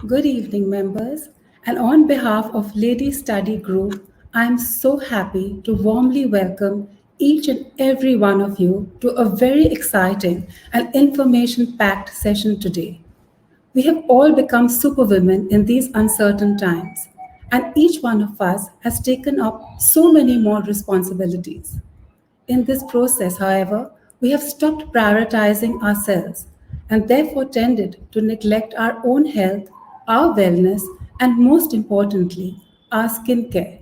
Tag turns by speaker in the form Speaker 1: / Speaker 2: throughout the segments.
Speaker 1: Good evening, members. And on behalf of Lady Study Group, I am so happy to warmly welcome each and every one of you to a very exciting and information packed session today. We have all become superwomen in these uncertain times, and each one of us has taken up so many more responsibilities. In this process, however, we have stopped prioritizing ourselves and therefore tended to neglect our own health, our wellness, and most importantly, our skincare.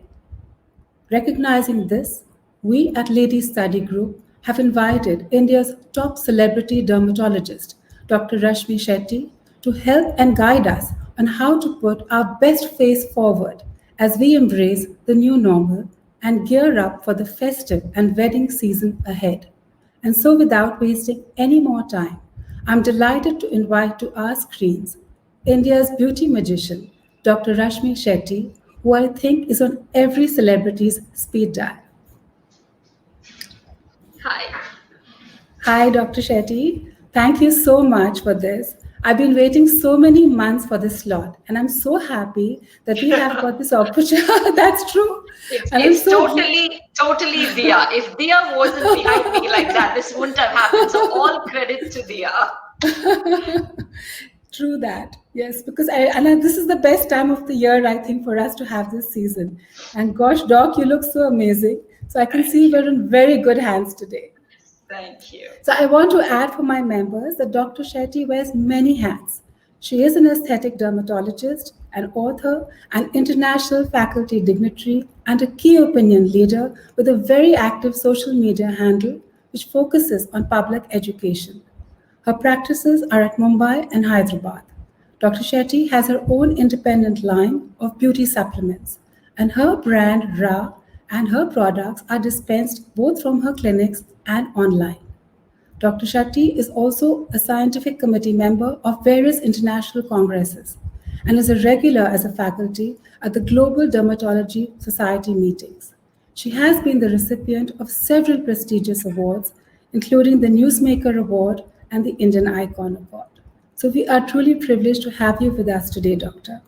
Speaker 1: Recognizing this, we at Ladies Study Group have invited India's top celebrity dermatologist, Dr. Rashmi Shetty, to help and guide us on how to put our best face forward as we embrace the new normal and gear up for the festive and wedding season ahead. And so, without wasting any more time, I'm delighted to invite to our screens India's beauty magician, Dr. Rashmi Shetty, who I think is on every celebrity's speed dial.
Speaker 2: Hi.
Speaker 1: Hi, Dr. Shetty. Thank you so much for this. I've been waiting so many months for this slot, and I'm so happy that we have got this opportunity. That's true.
Speaker 2: It's
Speaker 1: And I'm
Speaker 2: it's
Speaker 1: so
Speaker 2: totally Dia. If Dia wasn't behind me like that, this wouldn't have happened. So all credit to Dia.
Speaker 1: true that. Yes, because this is the best time of the year, I think, for us to have this season. And gosh, Doc, you look so amazing. So I can see
Speaker 2: Thank you.
Speaker 1: we're in very good hands today.
Speaker 2: Thank you.
Speaker 1: So I want to add for my members that Dr. Shetty wears many hats. She is an aesthetic dermatologist, an author, an international faculty dignitary, and a key opinion leader with a very active social media handle which focuses on public education. Her practices are at Mumbai and Hyderabad. Dr. Shetty has her own independent line of beauty supplements, and her brand Ra and her products are dispensed both from her clinics and online. Dr. Shetty is also a scientific committee member of various international congresses and is a regular as a faculty at the Global Dermatology Society meetings. She has been the recipient of several prestigious awards, including the Newsmaker Award and the Indian Icon Award. So we are truly privileged to have you with us today, Doctor.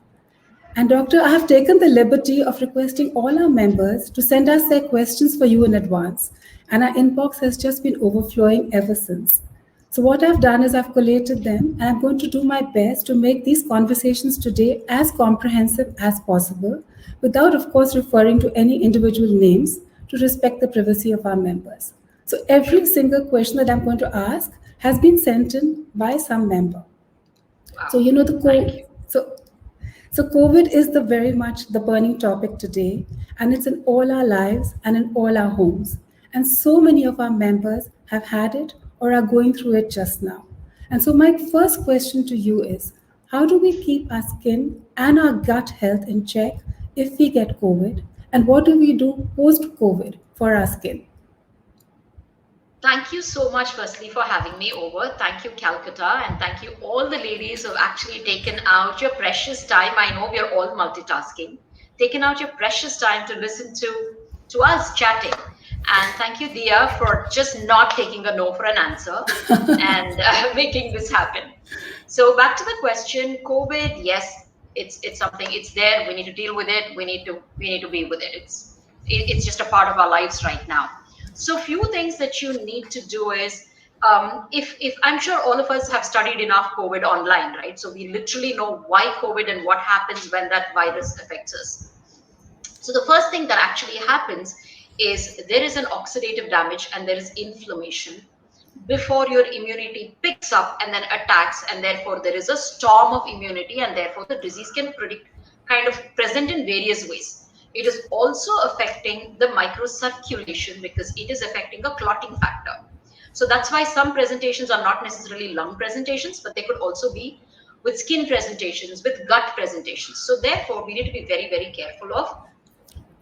Speaker 1: And Doctor, I have taken the liberty of requesting all our members to send us their questions for you in advance, and our inbox has just been overflowing ever since. So what I've done is I've collated them, and I'm going to do my best to make these conversations today as comprehensive as possible, without, of course, referring to any individual names to respect the privacy of our members. So every single question that I'm going to ask has been sent in by some member. So
Speaker 2: Wow.
Speaker 1: you know the
Speaker 2: Thank
Speaker 1: co-
Speaker 2: you.
Speaker 1: so COVID is the very much the burning topic today, and it's in all our lives and in all our homes. And so many of our members have had it or are going through it just now. And so my first question to you is, how do we keep our skin and our gut health in check if we get COVID? And what do we do post COVID for our skin?
Speaker 2: Thank you so much, firstly, for having me over. Thank you, Calcutta, and thank you, all the ladies who have actually taken out your precious time. I know we are all multitasking, taken out your precious time to listen to us chatting. And thank you, Dia, for just not taking a no for an answer and making this happen. So back to the question, COVID. Yes, it's something. It's there. We need to deal with it. We need to be with it. It's just a part of our lives right now. So few things that you need to do is, if I'm sure all of us have studied enough COVID online, right? So we literally know why COVID and what happens when that virus affects us. So the first thing that actually happens is there is an oxidative damage and there is inflammation before your immunity picks up and then attacks, and therefore there is a storm of immunity, and therefore the disease can predict kind of present in various ways. It is also affecting the microcirculation because it is affecting a clotting factor. So that's why some presentations are not necessarily lung presentations, but they could also be with skin presentations, with gut presentations. So therefore we need to be very, very careful of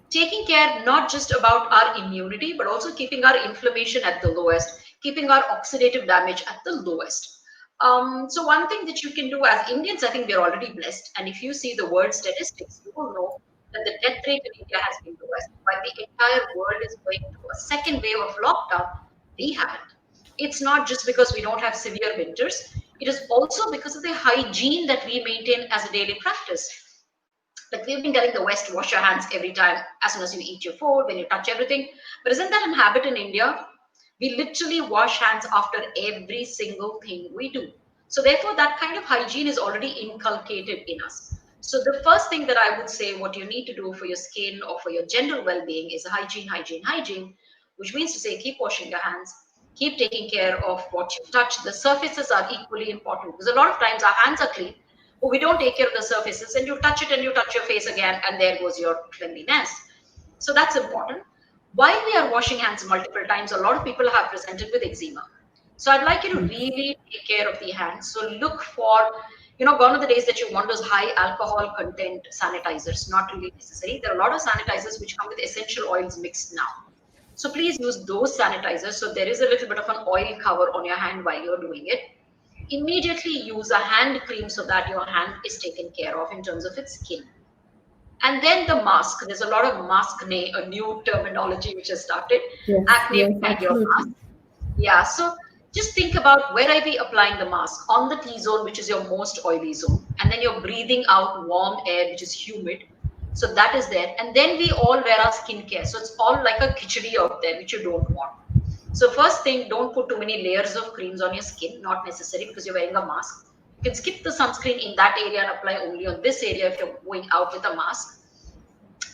Speaker 2: taking care not just about our immunity, but also keeping our inflammation at the lowest, keeping our oxidative damage at the lowest. So one thing that you can do as Indians, I think we're already blessed. And if you see the world statistics, you will know that the death rate in India has been lowest. While the entire world is going through a second wave of lockdown, we haven't. It's not just because we don't have severe winters. It is also because of the hygiene that we maintain as a daily practice. Like we've been telling the West, wash your hands every time, as soon as you eat your food, when you touch everything. But isn't that a habit in India? We literally wash hands after every single thing we do. So therefore, that kind of hygiene is already inculcated in us. So the first thing that I would say, what you need to do for your skin or for your general well-being is hygiene, hygiene, hygiene, which means to say keep washing your hands, keep taking care of what you touch. The surfaces are equally important because a lot of times our hands are clean, but we don't take care of the surfaces, and you touch it and you touch your face again, and there goes your cleanliness. So that's important. While we are washing hands multiple times, a lot of people have presented with eczema. So I'd like you to
Speaker 1: Yes.
Speaker 2: really take care of the hands. So look for, gone are the days that you want those high alcohol content sanitizers. Not really necessary. There are a lot of sanitizers which come with essential oils mixed now. So please use those sanitizers. So there is a little bit of an oil cover on your hand while you're doing it. Immediately use a hand cream so that your hand is taken care of in terms of its skin. And then the mask. There's a lot of maskne, a new terminology which has started.
Speaker 1: Yes,
Speaker 2: Acne
Speaker 1: yes,
Speaker 2: behind your mask.
Speaker 1: absolutely.
Speaker 2: Yeah. So just think about where are we applying the mask? On the T zone, which is your most oily zone. And then you're breathing out warm air, which is humid. So that is there. And then we all wear our skincare. So it's all like a khichdi out there, which you don't want. So first thing, don't put too many layers of creams on your skin, not necessary because you're wearing a mask. You can skip the sunscreen in that area and apply only on this area if you're going out with a mask.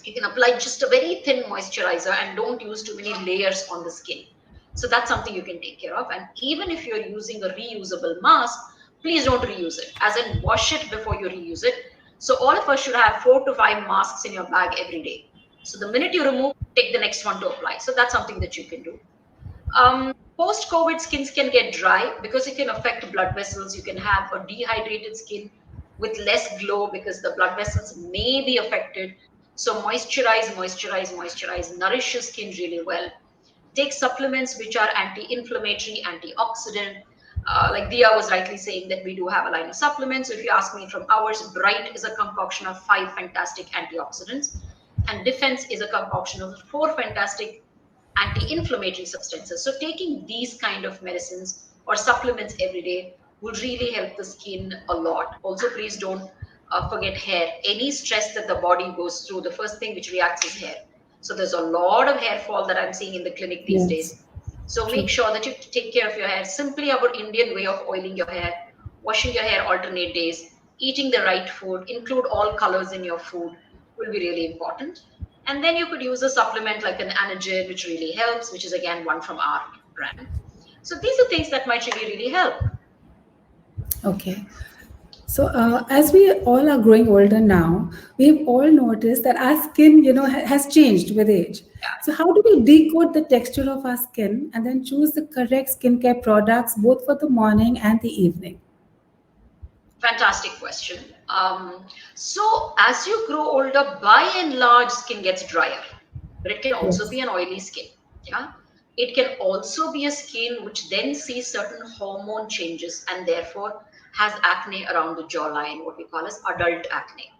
Speaker 2: You can apply just a very thin moisturizer and don't use too many layers on the skin. So that's something you can take care of. And even if you're using a reusable mask, please don't reuse it, as in wash it before you reuse it. So all of us should have 4 to 5 masks in your bag every day. So the minute you remove, take the next one to apply. So that's something that you can do. Post COVID, skins can get dry because it can affect blood vessels. You can have a dehydrated skin with less glow because the blood vessels may be affected. So moisturize, moisturize, moisturize, nourish your skin really well. Take supplements which are anti-inflammatory, antioxidant. Like Dia was rightly saying that we do have a line of supplements. So if you ask me from ours, Bright is a concoction of 5 fantastic antioxidants, and Defense is a concoction of 4 fantastic anti-inflammatory substances. So taking these kind of medicines or supplements every day will really help the skin a lot. Also, please don't forget hair. Any stress that the body goes through, the first thing which reacts is hair. So there's a lot of hair fall that I'm seeing in the clinic these
Speaker 1: Yes,
Speaker 2: days. So make
Speaker 1: true.
Speaker 2: sure that you take care of your hair. Simply our Indian way of oiling your hair, washing your hair alternate days, eating the right food, include all colors in your food will be really important. And then you could use a supplement like an Anagen, which really helps, which is again one from our brand. So these are things that might really, really help.
Speaker 1: Okay. So, as we all are growing older now, we've all noticed that our skin, has changed with age. So, how do we decode the texture of our skin and then choose the correct skincare products both for the morning and the evening?
Speaker 2: Fantastic question. So as you grow older, by and large, skin gets drier, but it can also
Speaker 1: Yes.
Speaker 2: be an oily skin. Yeah. It can also be a skin which then sees certain hormone changes and therefore has acne around the jawline, what we call as adult acne.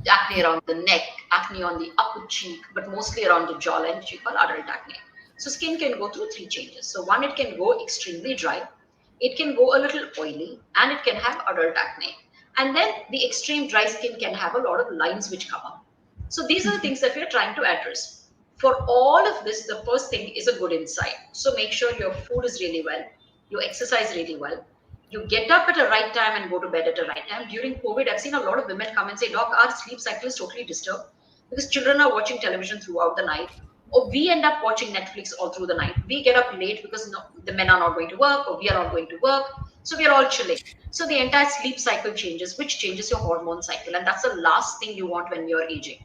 Speaker 2: Acne around the neck, acne on the upper cheek, but mostly around the jawline, which we call adult acne. So skin can go through 3 changes. So one, it can go extremely dry, it can go a little oily, and it can have adult acne. And then the extreme dry skin can have a lot of lines which come up. So these are the things that we're trying to address. For all of this, the first thing is a good insight. So make sure your food is really well, you exercise really well, you get up at a right time and go to bed at a right time. During COVID, I've seen a lot of women come and say, Doc, our sleep cycle is totally disturbed because children are watching television throughout the night, or we end up watching Netflix all through the night. We get up late because no, the men are not going to work, or we are not going to work. So we are all chilling. So the entire sleep cycle changes, which changes your hormone cycle. And that's the last thing you want when you're aging.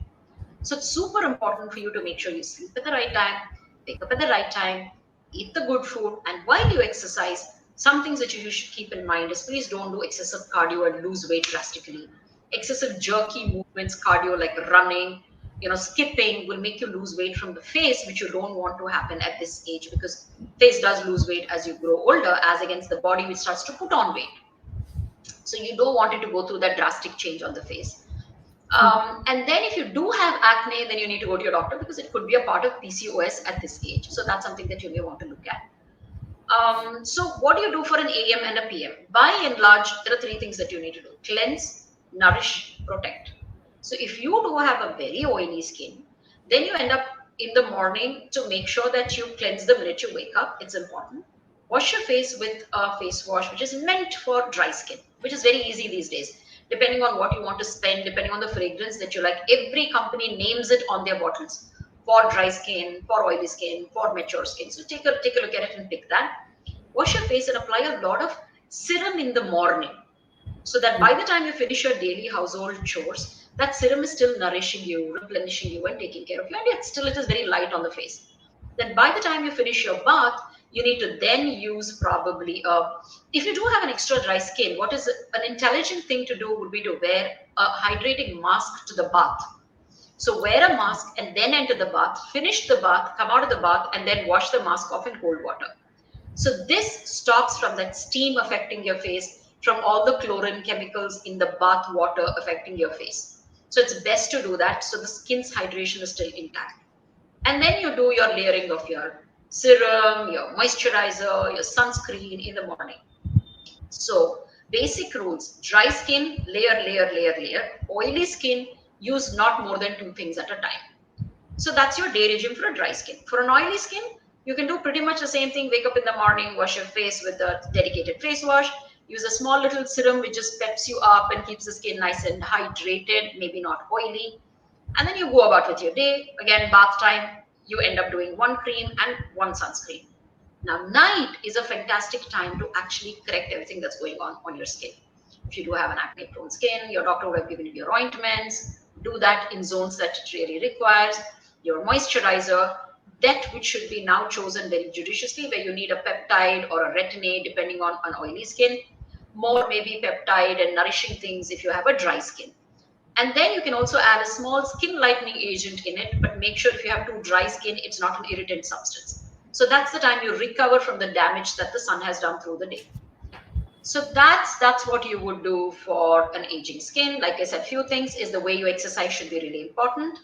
Speaker 2: So it's super important for you to make sure you sleep at the right time, wake up at the right time, eat the good food, and while you exercise, some things that you should keep in mind is please don't do excessive cardio and lose weight drastically. Excessive jerky movements, cardio like running, skipping will make you lose weight from the face, which you don't want to happen at this age because face does lose weight as you grow older, as against the body which starts to put on weight. So you don't want it to go through that drastic change on the face.
Speaker 1: True.
Speaker 2: And then if you do have acne, then you need to go to your doctor because it could be a part of PCOS at this age. So that's something that you may want to look at. So what do you do for an AM and a PM? By and large, there are three things that you need to do: cleanse, nourish, protect. So if you do have a very oily skin, then you end up in the morning to make sure that you cleanse the minute you wake up. It's important. Wash your face with a face wash, which is meant for dry skin, which is very easy these days. Depending on what you want to spend, depending on the fragrance that you like, every company names it on their bottles for dry skin, for oily skin, for mature skin. So take a look at it and pick that. Wash your face and apply a lot of serum in the morning, so that by the time you finish your daily household chores, that serum is still nourishing you, replenishing you, and taking care of you, and yet still it is very light on the face. Then by the time you finish your bath, you need to then use probably if you do have an extra dry skin, what is an intelligent thing to do would be to wear a hydrating mask to the bath. So wear a mask and then enter the bath, finish the bath, come out of the bath, and then wash the mask off in cold water. So this stops from that steam affecting your face, from all the chlorine chemicals in the bath water affecting your face. So it's best to do that so the skin's hydration is still intact. And then you do your layering of your serum, your moisturizer, your sunscreen in the morning. So basic rules: dry skin, layer, layer, layer, layer. Oily skin, use not more than two things at a time. So that's your day regime for a dry skin. For an oily skin, you can do pretty much the same thing. Wake up in the morning, wash your face with a dedicated face wash. Use a small little serum which just peps you up and keeps the skin nice and hydrated, maybe not oily. And then you go about with your day. Again, bath time, you end up doing one cream and one sunscreen. Now, night is a fantastic time to actually correct everything that's going on your skin. If you do have an acne prone skin, your doctor would have given you your ointments. Do that in zones that it really requires. Your moisturizer, that which should be now chosen very judiciously, where you need a peptide or a retin-A depending on oily skin. More maybe peptide and nourishing things if you have a dry skin. And then you can also add a small skin lightening agent in it, but make sure if you have too dry skin, it's not an irritant substance. So that's the time you recover from the damage that the sun has done through the day. So that's what you would do for an aging skin. Like I said, few things is the way you exercise should be really important,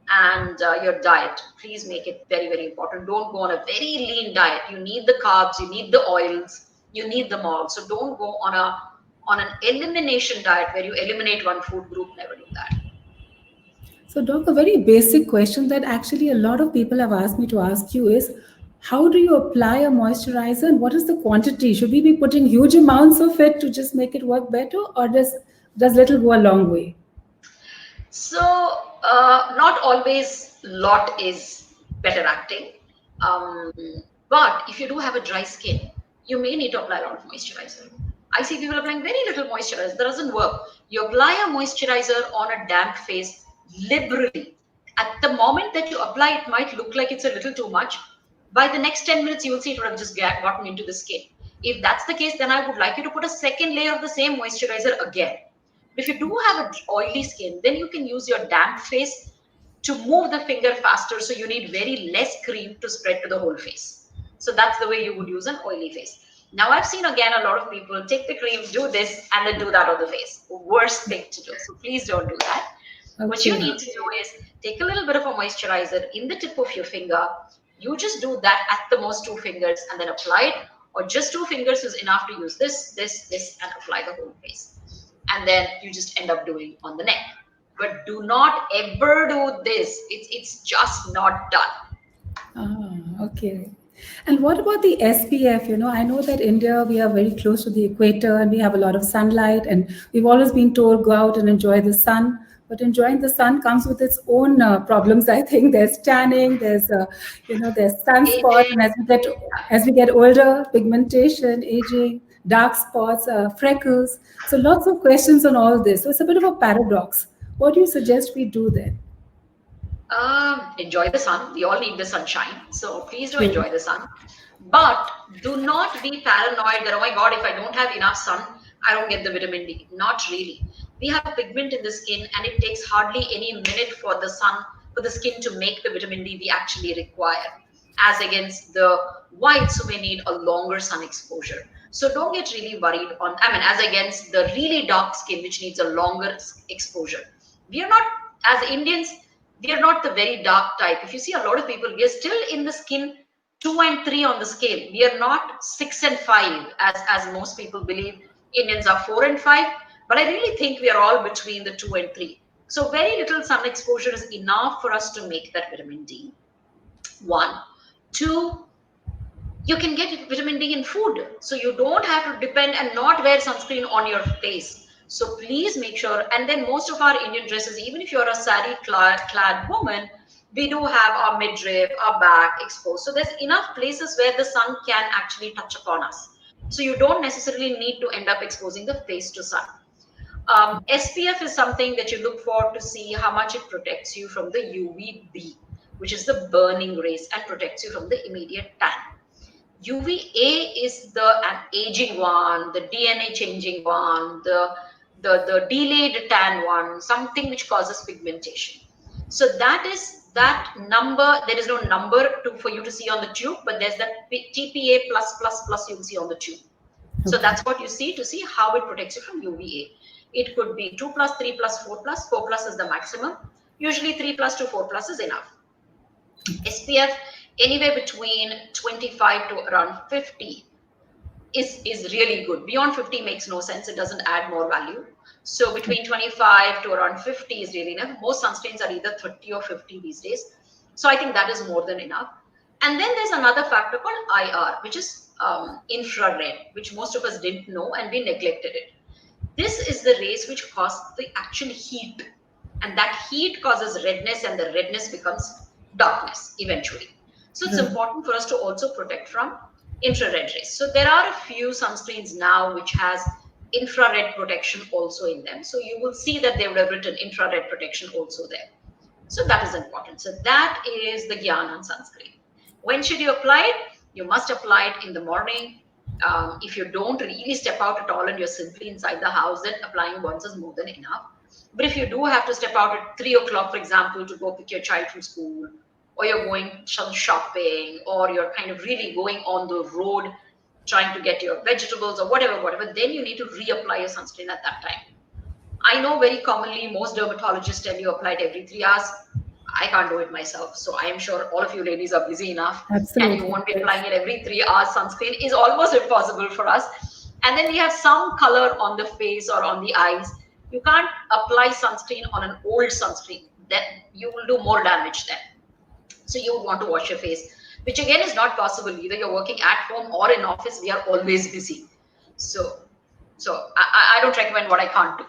Speaker 2: and your diet. Please make it very, very important. Don't go on a very lean diet. You need the carbs, you need the oils, you need them all. So don't go on an elimination diet where you eliminate one food group. Never do that.
Speaker 1: So, Doc, a very basic question that actually a lot of people have asked me to ask you is, how do you apply a moisturizer and what is the quantity? Should we be putting huge amounts of it to just make it work better, or does little go a long way?
Speaker 2: So not always lot is better acting. Um, but if you do have a dry skin, you may need to apply a lot of moisturizer. I see people applying very little moisturizer. That doesn't work. You apply a moisturizer on a damp face liberally. At the moment that you apply, it might look like it's a little too much. By the next 10 minutes, you will see it would have just gotten into the skin. If that's the case, then I would like you to put a second layer of the same moisturizer again. If you do have an oily skin, then you can use your damp face to move the finger faster. So you need very less cream to spread to the whole face. So that's the way you would use an oily face. Now I've seen again a lot of people take the cream, do this, and then do that on the face. Worst thing to do. So please don't do that. What you
Speaker 1: Okay.
Speaker 2: need to do is take a little bit of a moisturizer in the tip of your finger. You just do that at the most two fingers and then apply it, or just two fingers is enough to use this, and apply the whole face. And then you just end up doing on the neck. But do not ever do this. It's just not done.
Speaker 1: Okay. And what about the SPF? I know that India, we are very close to the equator and we have a lot of sunlight, and we've always been told go out and enjoy the sun. But enjoying the sun comes with its own problems. I think there's tanning, there's sunspots, and
Speaker 2: Aging.
Speaker 1: as we get older, pigmentation, aging, dark spots, freckles. So lots of questions on all this. So it's a bit of a paradox. What do you suggest we do then?
Speaker 2: Enjoy the sun. We all need the sunshine. So please do
Speaker 1: True.
Speaker 2: enjoy the sun. But do not be paranoid that, oh my God, if I don't have enough sun, I don't get the vitamin D. Not really. We have pigment in the skin, and it takes hardly any minute for the sun, for the skin to make the vitamin D we actually require, as against the whites who may need a longer sun exposure. So don't get really worried as against the really dark skin, which needs a longer exposure. We are not, as Indians, we are not the very dark type. If you see a lot of people, we are still in the skin 2 and 3 on the scale. We are not 6 and 5 as most people believe. Indians are 4 and 5, but I really think we are all between the 2 and 3. So very little sun exposure is enough for us to make that vitamin D. One. Two, you can get vitamin D in food. So you don't have to depend and not wear sunscreen on your face. So please make sure. And then most of our Indian dresses, even if you're a sari clad woman, we do have our midriff, our back exposed. So there's enough places where the sun can actually touch upon us. So you don't necessarily need to end up exposing the face to sun. SPF is something that you look for to see how much it protects you from the UVB, which is the burning rays, and protects you from the immediate tan. UVA is the aging one, the DNA changing one, the delayed tan one, something which causes pigmentation. So that is that number. There is no number for you to see on the tube, but there's that TPA plus plus plus you'll see on the tube. So that's what you see to see how it protects you from UVA. It could be 2 plus, 3 plus, 4 plus. 4 plus is the maximum. Usually 3 plus to 4 plus is enough. SPF anywhere between 25 to around 50 is really good. Beyond 50 makes no sense. It doesn't add more value. So between 25 to around 50 is really enough. Most sunscreens are either 30 or 50 these days. So I think that is more than enough. And then there's another factor called IR, which is infrared, which most of us didn't know and we neglected it. This is the rays which cause the actual heat. And that heat causes redness, and the redness becomes darkness eventually. So it's important for us to also protect from infrared rays. So there are a few sunscreens now which has infrared protection also in them. So you will see that they would have written infrared protection also there. So that is important. So that is the Gyan on sunscreen. When should you apply it? You must apply it in the morning. If you don't really step out at all and you're simply inside the house, then applying once is more than enough. But if you do have to step out at 3 o'clock, for example, to go pick your child from school, or you're going some shopping, or you're kind of really going on the road trying to get your vegetables or whatever, then you need to reapply your sunscreen at that time. I know very commonly most dermatologists tell you apply it every 3 hours. I can't do it myself. So I am sure all of you ladies are busy enough.
Speaker 1: Absolutely.
Speaker 2: And you won't be applying it every 3 hours. Sunscreen is almost impossible for us. And then we have some color on the face or on the eyes. You can't apply sunscreen on an old sunscreen. Then you will do more damage then. So you would want to wash your face, which again is not possible. Either you're working at home or in office. We are always busy. So I don't recommend what I can't do.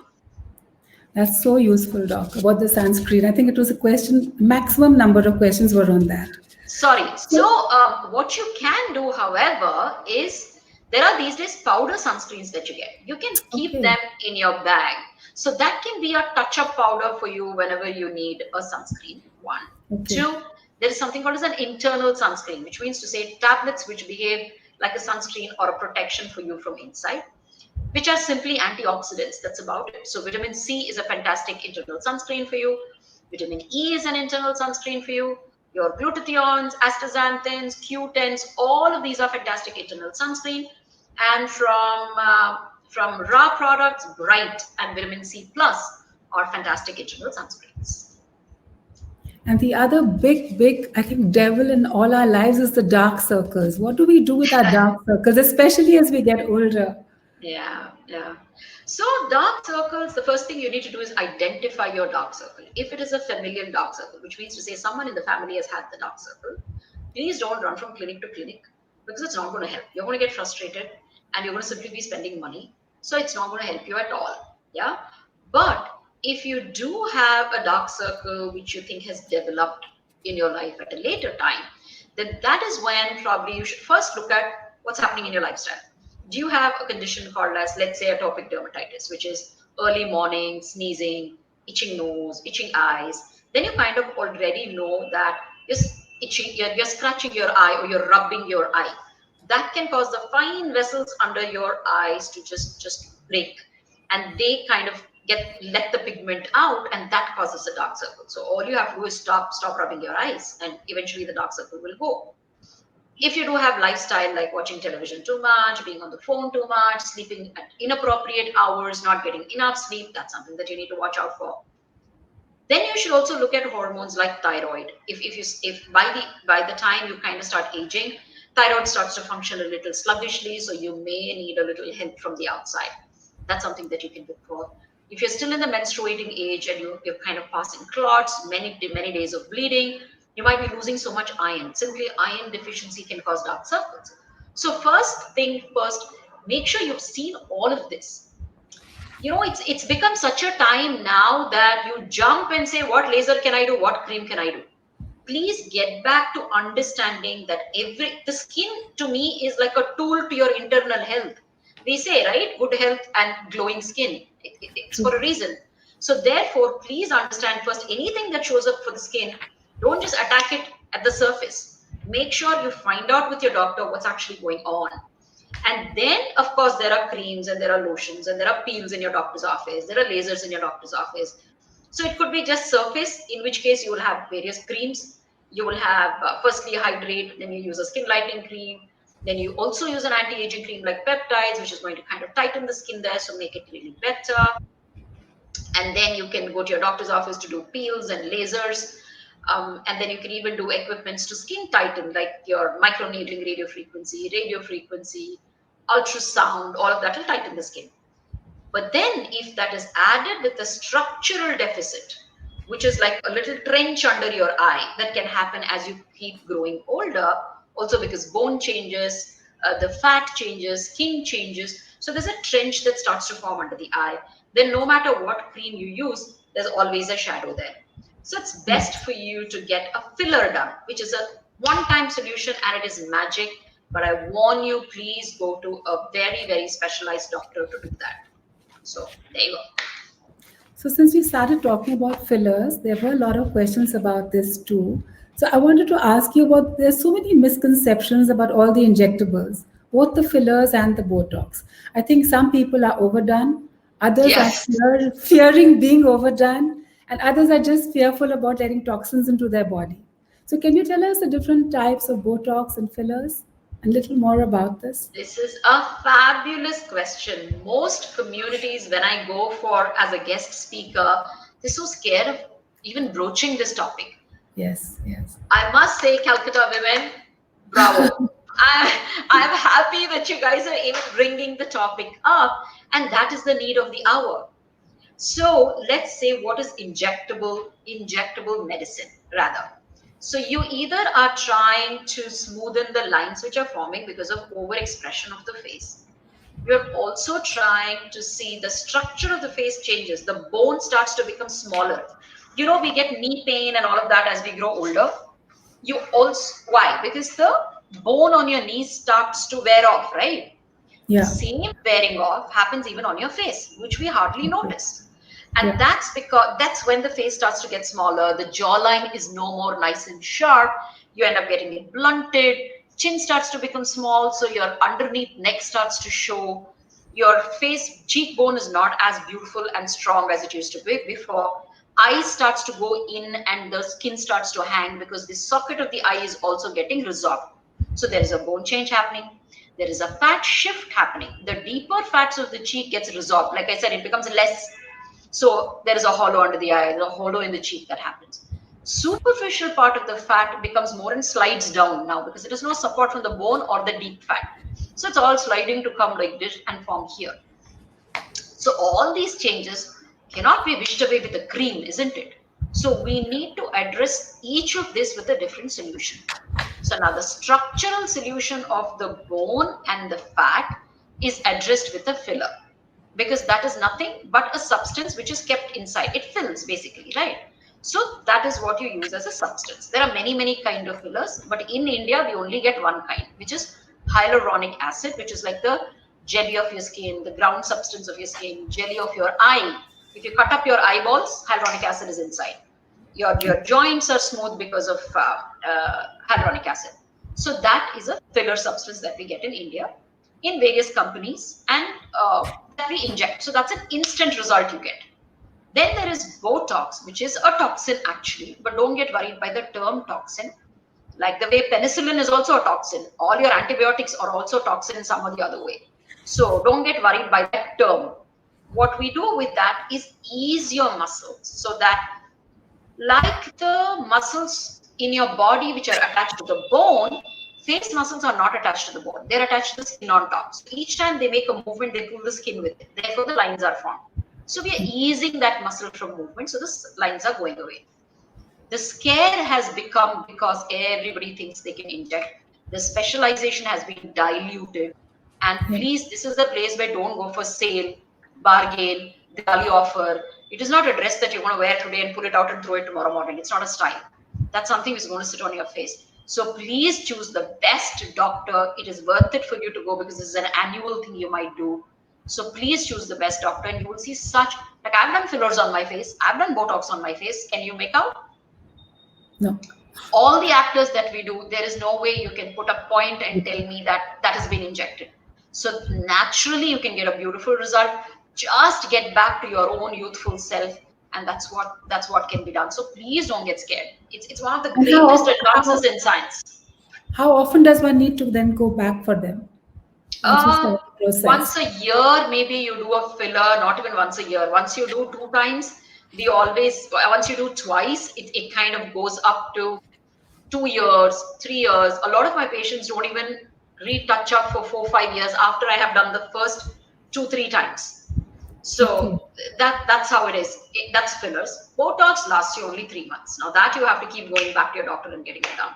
Speaker 1: That's so useful, Doc, about the sunscreen. I think it was a question, maximum number of questions were on that.
Speaker 2: Sorry. So what you can do, however, is there are these days powder sunscreens that you get. You can keep them in your bag. So that can be a touch-up powder for you whenever you need a sunscreen. One. Two, there is something called as an internal sunscreen, which means to say tablets which behave like a sunscreen or a protection for you from inside, which are simply antioxidants. That's about it. So vitamin C is a fantastic internal sunscreen for you. Vitamin E is an internal sunscreen for you. Your glutathiones, astaxanthins, Q10s, all of these are fantastic internal sunscreen. And from Ra products, Bright and vitamin C plus are fantastic internal sunscreens.
Speaker 1: And the other big, I think, devil in all our lives is the dark circles. What do we do with our dark circles, especially as we get older?
Speaker 2: Yeah. So dark circles, the first thing you need to do is identify your dark circle. If it is a familial dark circle, which means to say someone in the family has had the dark circle, please don't run from clinic to clinic, because it's not going to help. You're going to get frustrated and you're going to simply be spending money. So it's not going to help you at all. Yeah. But if you do have a dark circle which you think has developed in your life at a later time, then that is when probably you should first look at what's happening in your lifestyle. Do you have a condition called as, let's say, atopic dermatitis, which is early morning, sneezing, itching nose, itching eyes? Then you kind of already know that you're scratching your eye or you're rubbing your eye. That can cause the fine vessels under your eyes to just break, and they kind of let the pigment out, and that causes a dark circle. So all you have to do is stop rubbing your eyes, and eventually the dark circle will go. If you do have lifestyle like watching television too much, being on the phone too much, sleeping at inappropriate hours, not getting enough sleep, that's something that you need to watch out for. Then you should also look at hormones like thyroid. If by the time you kind of start aging, thyroid starts to function a little sluggishly, so you may need a little help from the outside. That's something that you can look for. If you're still in the menstruating age and you're kind of passing clots, many days of bleeding, you might be losing so much iron. Simply iron deficiency can cause dark circles. So first thing first, make sure you've seen all of this. It's become such a time now that you jump and say, what laser can I do, what cream can I do? Please get back to understanding that the skin to me is like a tool to your internal health. We say, right, good health and glowing skin. It's for a reason. So therefore, please understand first, anything that shows up for the skin, don't just attack it at the surface. Make sure you find out with your doctor what's actually going on. And then, of course, there are creams and there are lotions and there are peels in your doctor's office. There are lasers in your doctor's office. So it could be just surface, in which case you will have various creams. You will have firstly hydrate, then you use a skin lightening cream. Then you also use an anti-aging cream like peptides, which is going to kind of tighten the skin there, so make it really better. And then you can go to your doctor's office to do peels and lasers. And then you can even do equipments to skin tighten, like your microneedling radio frequency, ultrasound, all of that will tighten the skin. But then if that is added with a structural deficit, which is like a little trench under your eye that can happen as you keep growing older, also because bone changes, the fat changes, skin changes. So there's a trench that starts to form under the eye. Then no matter what cream you use, there's always a shadow there. So it's best for you to get a filler done, which is a one-time solution and it is magic. But I warn you, please go to a very, very specialized doctor to do that. So there you go.
Speaker 1: So since we started talking about fillers, there were a lot of questions about this too. So I wanted to ask you about, there's so many misconceptions about all the injectables, both the fillers and the Botox. I think some people are overdone, others are
Speaker 2: Yes.
Speaker 1: fearing being overdone, and others are just fearful about letting toxins into their body. So can you tell us the different types of Botox and fillers and a little more about this?
Speaker 2: This is a fabulous question. Most communities, when I go for as a guest speaker, they're so scared of even broaching this topic.
Speaker 1: Yes, yes.
Speaker 2: I must say, Calcutta women, bravo. I'm happy that you guys are even bringing the topic up, and that is the need of the hour. So let's say what is injectable medicine, rather. So you either are trying to smoothen the lines which are forming because of overexpression of the face. You're also trying to see the structure of the face changes. The bone starts to become smaller. We get knee pain and all of that as we grow older. Why? Because the bone on your knees starts to wear off, right? The
Speaker 1: Yeah.
Speaker 2: same wearing off happens even on your face, which we hardly notice. And
Speaker 1: Yeah.
Speaker 2: that's when the face starts to get smaller. The jawline is no more nice and sharp. You end up getting it blunted. Chin starts to become small, so your underneath neck starts to show. Your face cheekbone is not as beautiful and strong as it used to be before. Eye starts to go in and the skin starts to hang because the socket of the eye is also getting resolved. So there is a bone change happening. There is a fat shift happening. The deeper fats of the cheek gets resolved. Like I said, it becomes less. So there is a hollow under the eye, there's a hollow in the cheek that happens. Superficial part of the fat becomes more and slides down now because there is no support from the bone or the deep fat. So it's all sliding to come like this and form here. So all these changes cannot be wished away with a cream, isn't it? So we need to address each of this with a different solution. So now the structural solution of the bone and the fat is addressed with a filler because that is nothing but a substance which is kept inside. It fills basically, right? So that is what you use as a substance. There are many kind of fillers, but in India we only get one kind, which is hyaluronic acid, which is like the jelly of your skin, the ground substance of your skin, jelly of your eye. If you cut up your eyeballs, hyaluronic acid is inside. Your joints are smooth because of hyaluronic acid. So that is a filler substance that we get in India in various companies and that we inject. So that's an instant result you get. Then there is Botox, which is a toxin actually, but don't get worried by the term toxin. Like the way penicillin is also a toxin, all your antibiotics are also toxin in some or the other way. So don't get worried by that term. What we do with that is ease your muscles so that Like the muscles in your body which are attached to the bone, face muscles are not attached to the bone. They're attached to the skin on top. So each time they make a movement, they pull the skin with it. Therefore, the lines are formed. So we are easing that muscle from movement. So the lines are going away. The scare has become because everybody thinks they can inject. The specialization has been diluted. And
Speaker 1: Yeah.
Speaker 2: please, this is the place where don't go for sale, bargain, Diwali offer. It is not a dress that you're going to wear today and pull it out and throw it tomorrow morning. It's not a style. That's something that's going to sit on your face. So please choose the best doctor. It is worth it for you to go because this is an annual thing you might do. So please choose the best doctor and you will see such, like I've done fillers on my face. I've done Botox on my face. Can you make out?
Speaker 1: No.
Speaker 2: All the actors that we do, there is no way you can put a point and tell me that that has been injected. So naturally, you can get a beautiful result. Just get back to your own youthful self, and that's what can be done. So please don't get scared. It's one of the
Speaker 1: And
Speaker 2: greatest advances in science.
Speaker 1: how often does one need to then go back for them once you
Speaker 2: Uh,
Speaker 1: start the process?
Speaker 2: Once a year, maybe you do a filler, not even once a year. Once you do two times, once you do twice, it kind of goes up to 2 years, 3 years. A lot of my patients don't even retouch up for 4, 5 years after I have done the first 2, 3 times.
Speaker 1: Okay.
Speaker 2: So that's how it is. That's fillers. Botox lasts you only 3 months. Now that you have to keep going back to your doctor and getting it done.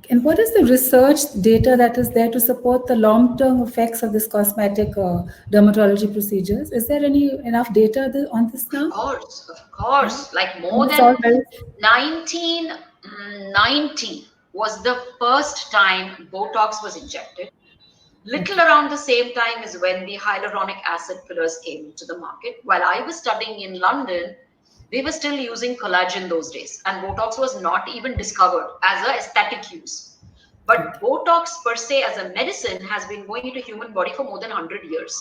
Speaker 1: And what is the research data that is there to support the long-term effects of this cosmetic dermatology procedures? Is there any enough data on this now?
Speaker 2: Of course. Like more
Speaker 1: And it's all
Speaker 2: than
Speaker 1: very
Speaker 2: 1990 was the first time Botox was injected. Little
Speaker 1: okay.
Speaker 2: around the same time is when the hyaluronic acid fillers came into the market. While I was studying in London, we were still using collagen those days, and Botox was not even discovered as a aesthetic use. But Botox per se as a medicine has been going into human body for more than 100 years.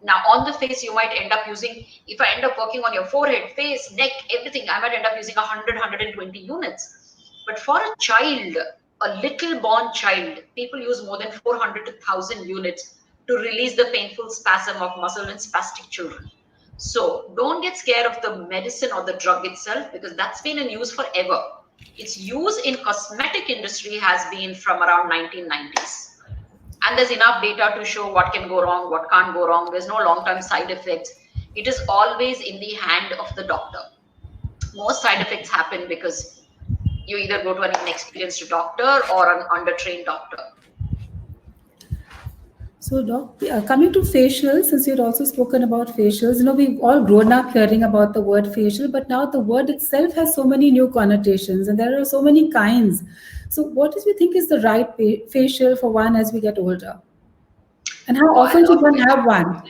Speaker 2: Now on the face, you might end up using, if I end up working on your forehead, face, neck, everything, I might end up using 100, 120 units. But for a child, a little born child, people use more than 400 to 1000 units to release the painful spasm of muscle in spastic children. So don't get scared of the medicine or the drug itself because that's been in use forever. Its use in cosmetic industry has been from around 1990s. And there's enough data to show what can go wrong, what can't go wrong. There's no long-term side effects. It is always in the hand of the doctor. Most side effects happen because you either go to an inexperienced doctor or an undertrained doctor.
Speaker 1: So, Doc, coming to facials, since you'd also spoken about facials, we've all grown up hearing about the word facial, but now the word itself has so many new connotations and there are so many kinds. So, what do you think is the right facial for one as we get older? And how
Speaker 2: Oh, I
Speaker 1: often should
Speaker 2: love
Speaker 1: one have
Speaker 2: facials.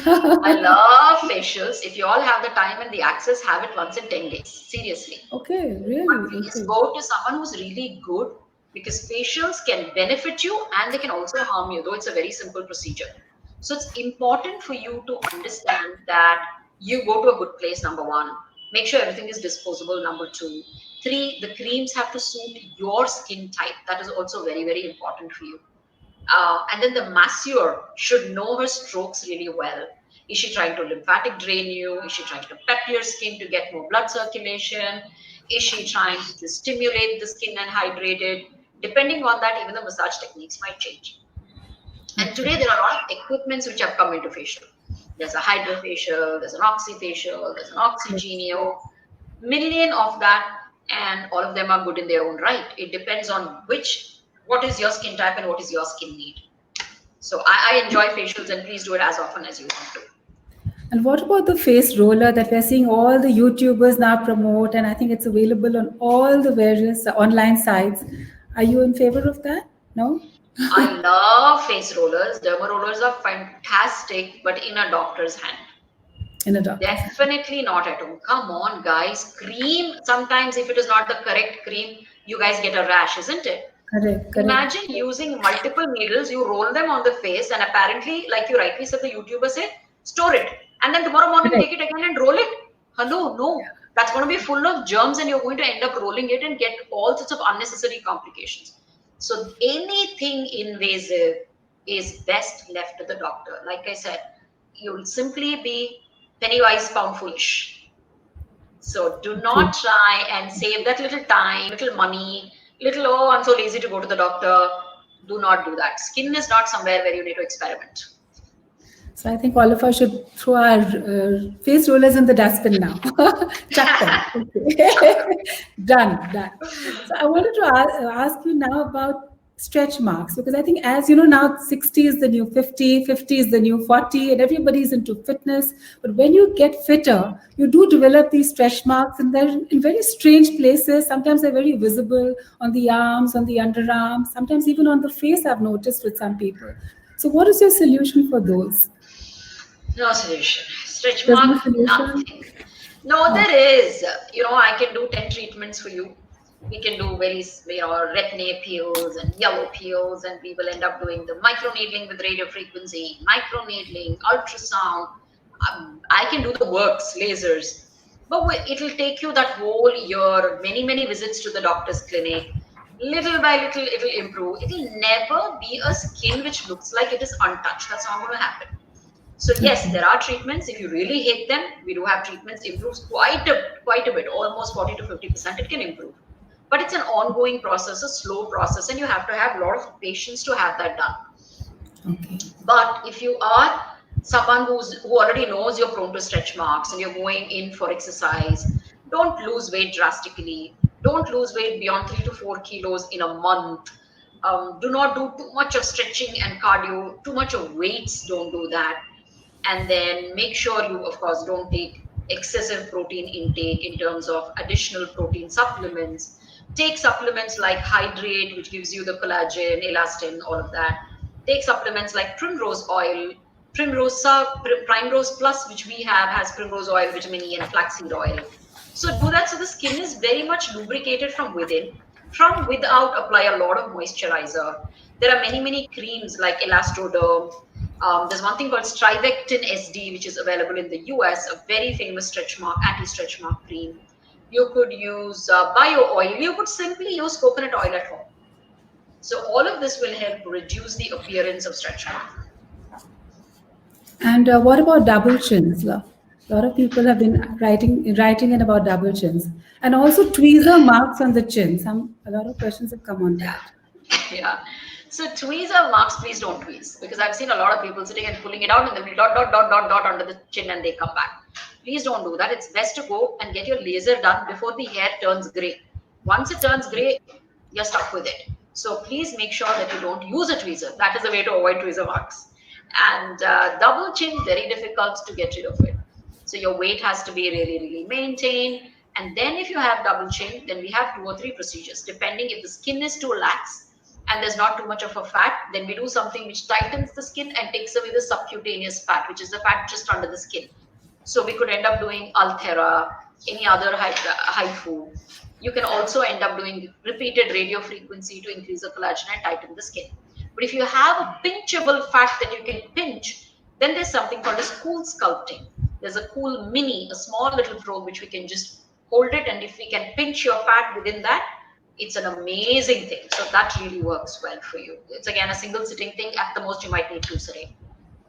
Speaker 1: one?
Speaker 2: I love facials. If you all have the time and the access, have it once in 10 days. Seriously.
Speaker 1: Okay,
Speaker 2: But
Speaker 1: really?
Speaker 2: please
Speaker 1: Okay.
Speaker 2: go to someone who's really good because facials can benefit you and they can also harm you, though it's a very simple procedure. So it's important for you to understand that you go to a good place, number one. Make sure everything is disposable, number two. Three, the creams have to suit your skin type. That is also very, very important for you. And then the masseur should know her strokes really well. Is she trying to lymphatic drain you? Is she trying to pep your skin to get more blood circulation? Is she trying to stimulate the skin and hydrate it? Depending on that, even the massage techniques might change. And today there are a lot of equipments which have come into facial. There's a hydrofacial, there's an oxyfacial, there's an oxygenio, million of that, and all of them are good in their own right. It depends on what is your skin type and what is your skin need. So I enjoy facials and please do it as often as you want to.
Speaker 1: And what about the face roller that we're seeing all the YouTubers now promote? And I think it's available on all the various online sites. Are you in favor of that? No?
Speaker 2: I love face rollers. Derma rollers are fantastic, but in a doctor's hand.
Speaker 1: In a doctor's hand.
Speaker 2: Definitely not at home. Come on, guys. Cream, sometimes if it is not the correct cream, you guys get a rash, isn't it?
Speaker 1: Correct, correct.
Speaker 2: Imagine using multiple needles, you roll them on the face, and apparently, like you rightly said, the YouTuber said, store it. And then tomorrow morning,
Speaker 1: Correct.
Speaker 2: take it again and roll it. Hello, no. That's going to be full of germs, and you're going to end up rolling it and get all sorts of unnecessary complications. So, anything invasive is best left to the doctor. Like I said, you'll simply be penny wise, pound foolish. So do
Speaker 1: Okay.
Speaker 2: not try and save that little time, little money, little, oh, I'm so lazy to go to the doctor. Do not do that. Skin is not somewhere where you need to experiment.
Speaker 1: So I think all of us should throw our face rollers in the dustbin now. Chuck them. Okay. Done. Done. So I wanted to ask you now about stretch marks, because I think, as you know, now 60 is the new 50, 50 is the new 40, and everybody's into fitness. But when you get fitter, you do develop these stretch marks, and they're in very strange places. Sometimes they're very visible on the arms, on the underarms, sometimes even on the face, I've noticed with some people. So what is your solution for those?
Speaker 2: No solution. Stretch
Speaker 1: There's
Speaker 2: mark,
Speaker 1: no solution?
Speaker 2: nothing. No,
Speaker 1: Oh,
Speaker 2: there is. I can do 10 treatments for you. We can do retin-A peels and yellow peels, and we will end up doing the microneedling with radio frequency, microneedling, ultrasound. I can do the works, lasers. But it'll take you that whole year, many, many visits to the doctor's clinic. Little by little, it'll improve. It'll never be a skin which looks like it is untouched. That's not going to happen. So yes,
Speaker 1: okay.
Speaker 2: there are treatments. If you really hate them, we do have treatments. Improves quite a bit, almost 40 to 50%. It can improve, but it's an ongoing process, a slow process, and you have to have a lot of patience to have that done.
Speaker 1: Okay.
Speaker 2: But if you are someone who already knows you're prone to stretch marks and you're going in for exercise, don't lose weight drastically. Don't lose weight beyond 3 to 4 kilos in a month. Do not do too much of stretching and cardio, too much of weights. Don't do that. And then make sure you, of course, don't take excessive protein intake in terms of additional protein supplements. Take supplements like Hydrate, which gives you the collagen, elastin, all of that. Take supplements like Primrose Oil, Primrose Plus, which we have, has Primrose Oil, vitamin E, and flaxseed oil. So do that so the skin is very much lubricated from within. From without, apply a lot of moisturizer. There are many, many creams like Elastoderm. There's one thing called Strivectin SD, which is available in the US, a very famous stretch mark, anti-stretch mark cream. You could use bio oil. You could simply use coconut oil at home. So all of this will help reduce the appearance of stretch mark.
Speaker 1: And what about double chins? A lot of people have been writing in about double chins, and also tweezer marks on the chin. A lot of questions have come on
Speaker 2: Yeah.
Speaker 1: that.
Speaker 2: Yeah. So tweezer marks, please don't tweeze, because I've seen a lot of people sitting and pulling it out and they'll dot, dot, dot, dot, dot under the chin and they come back. Please don't do that. It's best to go and get your laser done before the hair turns gray. Once it turns gray, you're stuck with it. So please make sure that you don't use a tweezer. That is the way to avoid tweezer marks. And double chin, very difficult to get rid of it. So your weight has to be really, really maintained. And then if you have double chin, then we have 2 or 3 procedures. Depending if the skin is too lax and there's not too much of a fat, then we do something which tightens the skin and takes away the subcutaneous fat, which is the fat just under the skin. So we could end up doing Ulthera, any other HIFU. You can also end up doing repeated radio frequency to increase the collagen and tighten the skin. But if you have a pinchable fat that you can pinch, then there's something called as cool sculpting. There's a cool mini, a small little probe which we can just hold it, and if we can pinch your fat within that, it's an amazing thing. So that really works well for you. It's again a single sitting thing. At the most, you might need 2 sitting.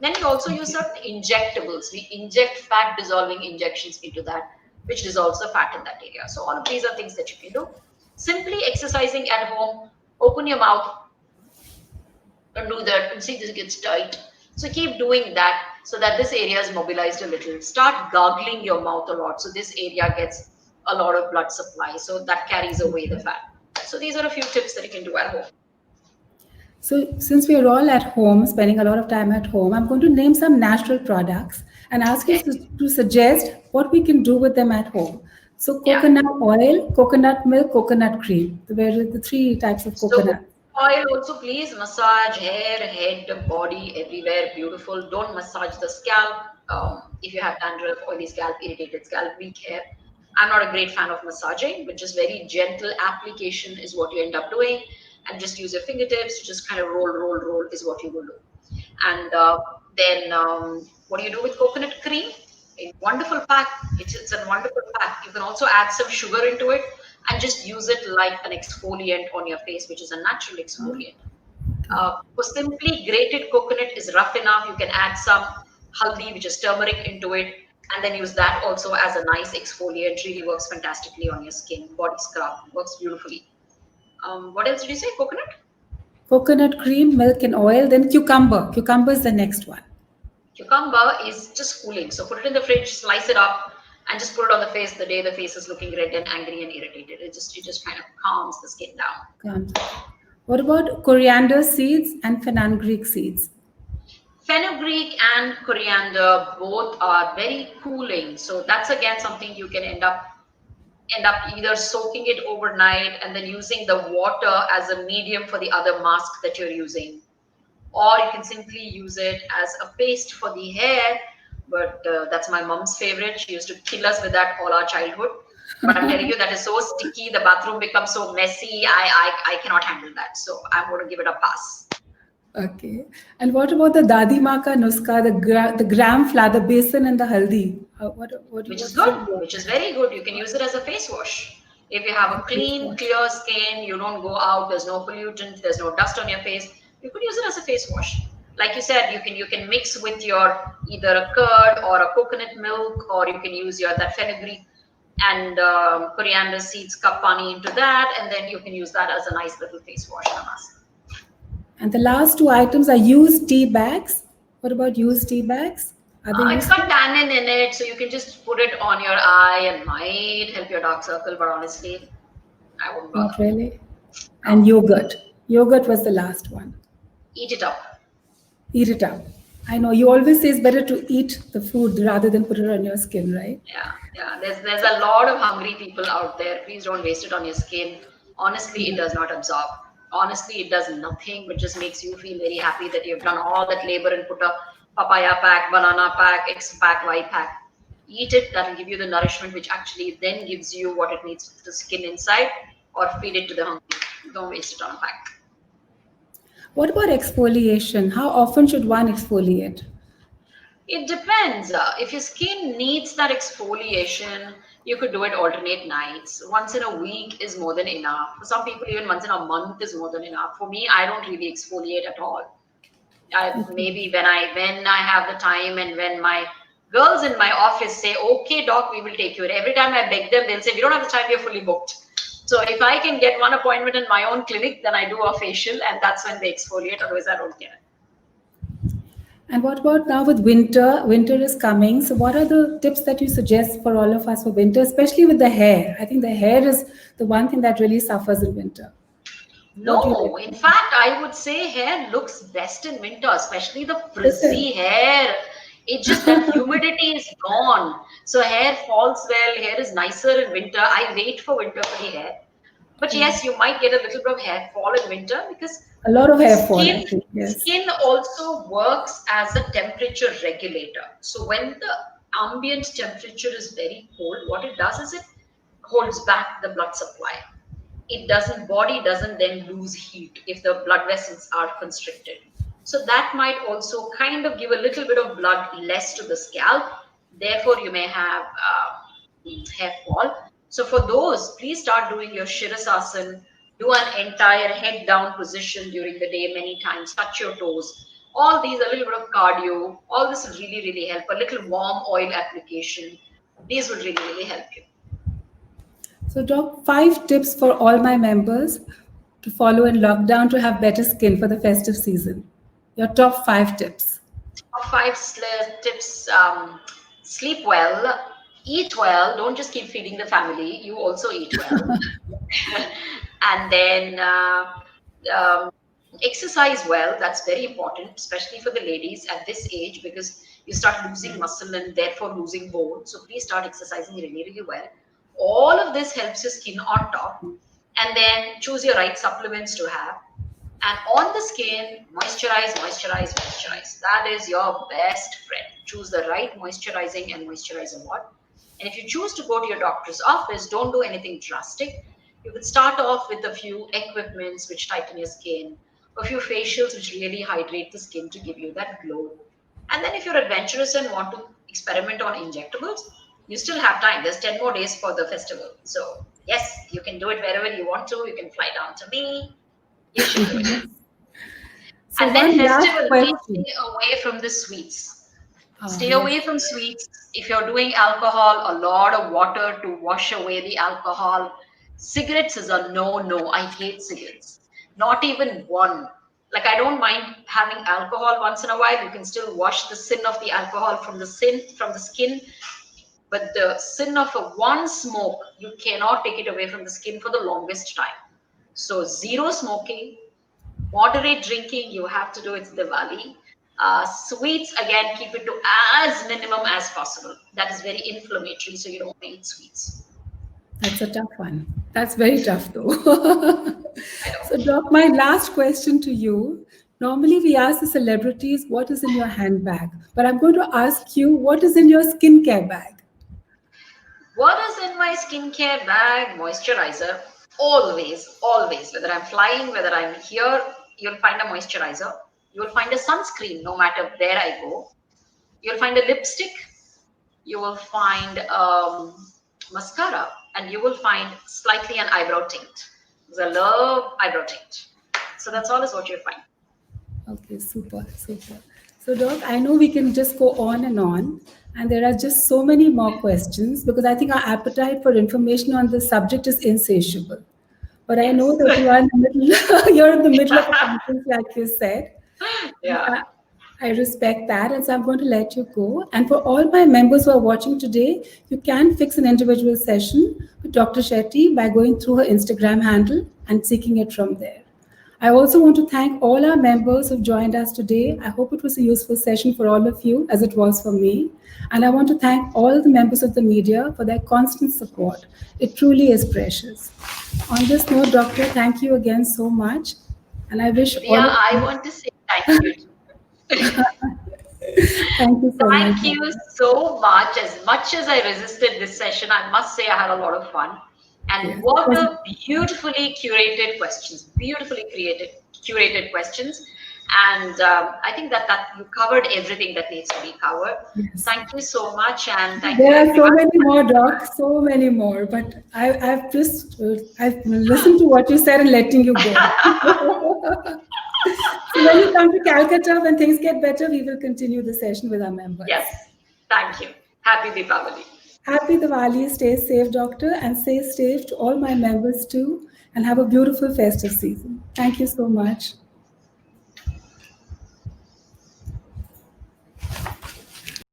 Speaker 2: Then we also use certain injectables. We inject fat dissolving injections into that, which dissolves the fat in that area. So all of these are things that you can do. Simply exercising at home, open your mouth and do that and see this gets tight. So keep doing that so that this area is mobilized a little. Start gargling your mouth a lot so this area gets a lot of blood supply. So that carries away the fat. So these are a few tips that you can do at home.
Speaker 1: So, since we are all at home, spending a lot of time at home, I'm going to name some natural products and ask you
Speaker 2: Okay.
Speaker 1: to suggest what we can do with them at home. So,
Speaker 2: Yeah.
Speaker 1: coconut oil, coconut milk, coconut cream. There are the three types of
Speaker 2: So
Speaker 1: coconut.
Speaker 2: oil also, please massage hair, head, body, everywhere. Beautiful. Don't massage the scalp. If you have dandruff, oily scalp, irritated scalp, weak hair. I'm not a great fan of massaging, but just very gentle application is what you end up doing. And just use your fingertips, just kind of roll, roll, roll is what you will do. And then what do you do with coconut cream? A wonderful pack. It's a wonderful pack. You can also add some sugar into it and just use it like an exfoliant on your face, which is a natural exfoliant. For simply grated coconut is rough enough. You can add some haldi, which is turmeric, into it. and then use that also as a nice exfoliant. Really works fantastically on your skin. Body scrub works beautifully. What else did you say? Coconut?
Speaker 1: Coconut cream, milk, and oil. Then cucumber. Cucumber is the next one.
Speaker 2: Cucumber is just cooling. So put it in the fridge, slice it up, and just put it on the face the day the face is looking red and angry and irritated. It just kind of calms the skin down.
Speaker 1: Calms. What about coriander seeds and fenugreek seeds?
Speaker 2: Fenugreek and coriander both are very cooling. So that's again something you can end up either soaking it overnight and then using the water as a medium for the other mask that you're using, or you can simply use it as a paste for the hair. But that's my mom's favorite. She used to kill us with that all our childhood. But I'm telling you, that is so sticky. The bathroom becomes so messy. I cannot handle that. So I'm going to give it a pass.
Speaker 1: Okay. And what about the dadi maa ka nuska, the gram flour, the besan and the haldi?
Speaker 2: Which is good, which is very good. You can use it as a face wash. If you have a clean, clear skin, you don't go out, there's no pollutant, there's no dust on your face, you could use it as a face wash. Like you said, you can mix with your either a curd or a coconut milk, or you can use your that fenugreek and coriander seeds cup pani into that, and then you can use that as a nice little face wash and a mask.
Speaker 1: And the last two items are used tea bags. What about used tea bags?
Speaker 2: It's got tannin in it, so you can just put it on your eye and might help your dark circle, but honestly, I wouldn't bother.
Speaker 1: Not really. And yogurt. Yogurt was the last one.
Speaker 2: Eat it up.
Speaker 1: Eat it up. I know you always say it's better to eat the food rather than put it on your skin, right?
Speaker 2: Yeah. There's a lot of hungry people out there. Please don't waste it on your skin. Honestly, it does not absorb. Honestly, it does nothing, but just makes you feel very happy that you've done all that labor and put a papaya pack, banana pack, X pack, Y pack. Eat it. That will give you the nourishment, which actually then gives you what it needs to the skin inside, or feed it to the hungry. Don't waste it on a pack.
Speaker 1: What about exfoliation? How often should one exfoliate?
Speaker 2: It depends. If your skin needs that exfoliation, you could do it alternate nights. Once in a week is more than enough. For some people, even once in a month is more than enough. For me, I don't really exfoliate at all. Maybe when I have the time, and when my girls in my office say, "Okay, doc, we will take you." And every time I beg them, they'll say, "We don't have the time. We're fully booked." So if I can get one appointment in my own clinic, then I do a facial, and that's when they exfoliate. Otherwise, I don't get it.
Speaker 1: And what about now with winter? Winter is coming. So what are the tips that you suggest for all of us for winter, especially with the hair? I think the hair is the one thing that really suffers in winter.
Speaker 2: No, in fact, I would say hair looks best in winter, especially the frizzy hair. It's just that humidity is gone. So hair falls well, hair is nicer in winter. I wait for winter for the hair. But yes, you might get a little bit of hair fall in winter, because
Speaker 1: a lot of hair fall, I think, yes.
Speaker 2: Skin also works as a temperature regulator. So when the ambient temperature is very cold, what it does is it holds back the blood supply. Body doesn't then lose heat if the blood vessels are constricted. So that might also kind of give a little bit of blood less to the scalp. Therefore, you may have hair fall. So for those, please start doing your Shirasasana. Do an entire head down position during the day many times. Touch your toes. All these, a little bit of cardio. All this will really, really help. A little warm oil application. These will really, really help you.
Speaker 1: So, Doc, 5 tips for all my members to follow in lockdown to have better skin for the festive season. Your top 5 tips.
Speaker 2: Top 5 tips. Sleep well. Eat well. Don't just keep feeding the family. You also eat well. And then exercise well. That's very important, especially for the ladies at this age, because you start losing muscle and therefore losing bone. So please start exercising really, really well. All of this helps your skin on top. And then choose your right supplements to have. And on the skin, moisturize. That is your best friend. Choose the right moisturizing and moisturizer what. And if you choose to go to your doctor's office, don't do anything drastic. You could start off with a few equipments which tighten your skin, a few facials which really hydrate the skin to give you that glow. And then if you're adventurous and want to experiment on injectables, you still have time. There's 10 more days for the festival. So yes, you can do it wherever you want to. You can fly down to me. You should do it.
Speaker 1: So
Speaker 2: and then festival, stay away from the sweets. Stay
Speaker 1: Yes.
Speaker 2: away from sweets. If you're doing alcohol, a lot of water to wash away the alcohol. Cigarettes is a no no. I hate cigarettes. Not even one. Like, I don't mind having alcohol once in a while. You can still wash the sin of the alcohol from the skin. But the sin of a one smoke, you cannot take it away from the skin for the longest time. So zero smoking, moderate drinking, you have to do. It's Diwali. Sweets, again, keep it to as minimum as possible. That is very inflammatory, so you don't want to eat sweets.
Speaker 1: That's a tough one. That's very tough, though.
Speaker 2: I know.
Speaker 1: So, Doc, my last question to you. Normally, we ask the celebrities, what is in your handbag? But I'm going to ask you, what is in your skincare bag?
Speaker 2: What is in my skincare bag? Moisturizer. Always, always. Whether I'm flying, whether I'm here, you'll find a moisturizer. You'll find a sunscreen no matter where I go. You'll find a lipstick. You will find mascara, and you will find slightly an eyebrow tint. Because I love eyebrow tint. So that's all is what you'll find.
Speaker 1: Okay, super, super. So, Doc, I know we can just go on, and there are just so many more questions because I think our appetite for information on this subject is insatiable. But I know
Speaker 2: Yes.
Speaker 1: that you are in the middle, you're in the middle of a conference, like you said.
Speaker 2: Yeah.
Speaker 1: I respect that, and so I'm going to let you go. And for all my members who are watching today, you can fix an individual session with Dr. Shetty by going through her Instagram handle and seeking it from there. I also want to thank all our members who've joined us today. I hope it was a useful session for all of you, as it was for me. And I want to thank all the members of the media for their constant support. It truly is precious. On this note, Doctor, thank you again so much. And I wish all
Speaker 2: Yeah,
Speaker 1: of
Speaker 2: I
Speaker 1: you,
Speaker 2: want to say thank you.
Speaker 1: thank you so much.
Speaker 2: Thank you so much. As much as I resisted this session, I must say I had a lot of fun. And
Speaker 1: Yes, it
Speaker 2: what
Speaker 1: was,
Speaker 2: a beautifully curated questions, beautifully curated questions. And I think that you covered everything that needs to be covered.
Speaker 1: yes.
Speaker 2: Thank you so much, and thank you
Speaker 1: There are so
Speaker 2: everyone.
Speaker 1: many more, Doc, so many more. But I've listened to what you said and letting you go. So when you come to Calcutta, when things get better, we will continue the session with our members.
Speaker 2: Yes, thank you. Happy Deepavali.
Speaker 1: Happy Diwali, stay safe, Doctor, and stay safe to all my members too, and have a beautiful festive season. Thank you so much.